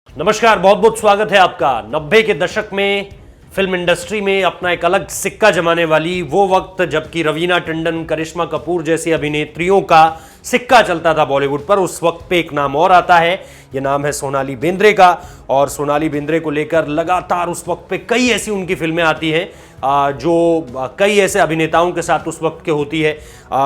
नमस्कार, बहुत बहुत स्वागत है आपका। 90 के दशक में फिल्म इंडस्ट्री में अपना एक अलग सिक्का जमाने वाली वो वक्त जबकि रवीना टंडन, करिश्मा कपूर जैसी अभिनेत्रियों का सिक्का चलता था बॉलीवुड पर, उस वक्त पे एक नाम और आता है। ये नाम है सोनाली बेंद्रे का। और सोनाली बेंद्रे को लेकर लगातार उस वक्त पे कई ऐसी उनकी फिल्में आती हैं जो कई ऐसे अभिनेताओं के साथ उस वक्त के होती है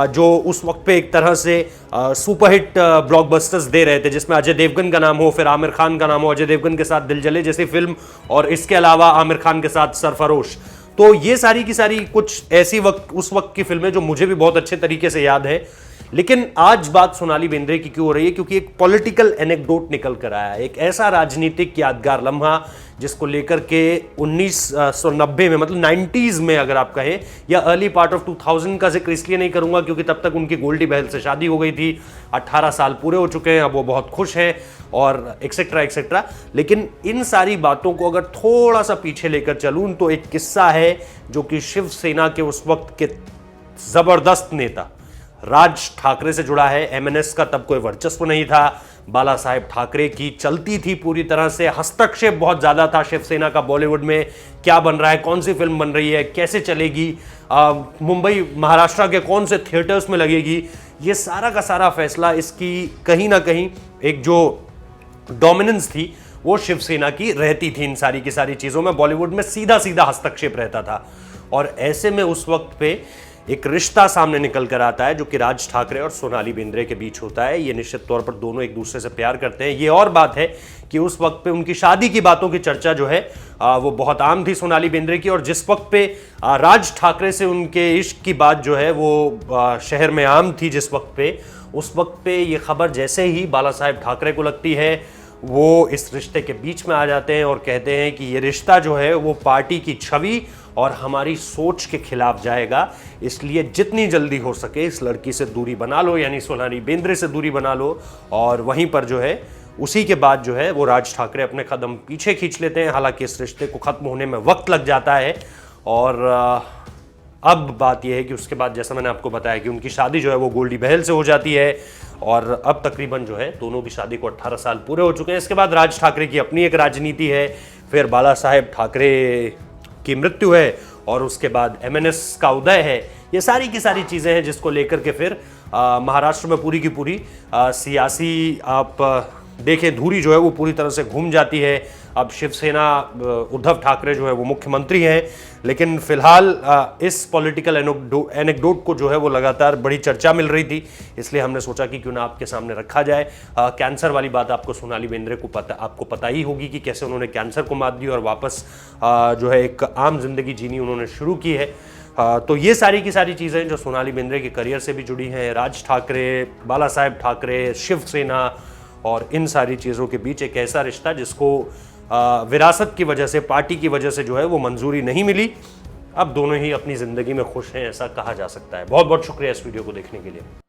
जो उस वक्त पे एक तरह से सुपरहिट ब्लॉकबस्टर्स दे रहे थे, जिसमें अजय देवगन का नाम हो, फिर आमिर खान का नाम हो, अजय देवगन के साथ दिल जले जैसी फिल्म, और इसके अलावा आमिर खान के साथ सरफरोश। तो ये सारी की सारी कुछ ऐसी उस वक्त की फिल्में जो मुझे भी बहुत अच्छे तरीके से याद है। लेकिन आज बात सोनाली बेंद्रे की क्यों हो रही है? क्योंकि एक पॉलिटिकल एनेक्डोट निकल कर आया है, एक ऐसा राजनीतिक यादगार लम्हा जिसको लेकर के 1990 में, मतलब 90s में अगर आप कहें, या अर्ली पार्ट ऑफ 2000 का जिक्र इसलिए नहीं करूंगा क्योंकि तब तक उनकी गोल्डी बहल से शादी हो गई थी, 18 साल पूरे हो चुके हैं, अब वो बहुत खुश हैं और एक्सेट्रा एक्सेट्रा। लेकिन इन सारी बातों को अगर थोड़ा सा पीछे लेकर चलूं तो एक किस्सा है जो कि शिवसेना के उस वक्त के जबरदस्त नेता राज ठाकरे से जुड़ा है। एमएनएस का तब कोई वर्चस्व नहीं था, बाला साहेब ठाकरे की चलती थी पूरी तरह से, हस्तक्षेप बहुत ज्यादा था शिवसेना का बॉलीवुड में, क्या बन रहा है, कौन सी फिल्म बन रही है, कैसे चलेगी, मुंबई महाराष्ट्र के कौन से थिएटर्स में लगेगी, ये सारा का सारा फैसला, इसकी कहीं ना कहीं एक जो डोमिनेंस थी वो शिवसेना की रहती थी। इन सारी की सारी चीजों में बॉलीवुड में सीधा सीधा हस्तक्षेप रहता था। और ऐसे में उस वक्त पे एक रिश्ता सामने निकल कर आता है जो कि राज ठाकरे और सोनाली बेंद्रे के बीच होता है। ये निश्चित तौर पर दोनों एक दूसरे से प्यार करते हैं। ये और बात है कि उस वक्त पे उनकी शादी की बातों की चर्चा जो है वो बहुत आम थी सोनाली बेंद्रे की, और जिस वक्त पे राज ठाकरे से उनके इश्क की बात जो है वो शहर में आम थी, जिस वक्त पे, उस वक्त पे ये खबर जैसे ही बाला साहेब ठाकरे को लगती है, वो इस रिश्ते के बीच में आ जाते हैं और कहते हैं कि ये रिश्ता जो है वो पार्टी की छवि और हमारी सोच के खिलाफ जाएगा, इसलिए जितनी जल्दी हो सके इस लड़की से दूरी बना लो, यानी सोनाली बेंद्रे से दूरी बना लो। और वहीं पर जो है उसी के बाद जो है वो राज ठाकरे अपने कदम पीछे खींच लेते हैं। हालांकि इस रिश्ते को खत्म होने में वक्त लग जाता है। और अब बात यह है कि उसके बाद जैसा मैंने आपको बताया कि उनकी शादी जो है वो गोल्डी बहल से हो जाती है, और अब तकरीबन जो है दोनों की शादी को 18 साल पूरे हो चुके हैं। इसके बाद राज ठाकरे की अपनी एक राजनीति है, फिर बाला साहेब ठाकरे की मृत्यु है, और उसके बाद एमएनएस का उदय है। ये सारी की सारी चीज़ें हैं जिसको लेकर के फिर महाराष्ट्र में पूरी की पूरी सियासी आप देखें धुरी जो है वो पूरी तरह से घूम जाती है। अब शिवसेना, उद्धव ठाकरे जो है वो मुख्यमंत्री हैं, लेकिन फिलहाल इस पॉलिटिकल एनेक्डोट को जो है वो लगातार बड़ी चर्चा मिल रही थी, इसलिए हमने सोचा कि क्यों ना आपके सामने रखा जाए। कैंसर वाली बात आपको सोनाली बेंद्रे को आपको पता ही होगी कि कैसे उन्होंने कैंसर को मात दी और वापस जो है एक आम जिंदगी जीनी उन्होंने शुरू की है। तो ये सारी की सारी चीज़ें जो सोनाली बेंद्रे के करियर से भी जुड़ी हैं, राज ठाकरे, बाला साहेब ठाकरे, शिवसेना, और इन सारी चीज़ों के बीच एक ऐसा रिश्ता जिसको विरासत की वजह से, पार्टी की वजह से जो है वो मंजूरी नहीं मिली। अब दोनों ही अपनी ज़िंदगी में खुश हैं, ऐसा कहा जा सकता है। बहुत बहुत शुक्रिया इस वीडियो को देखने के लिए।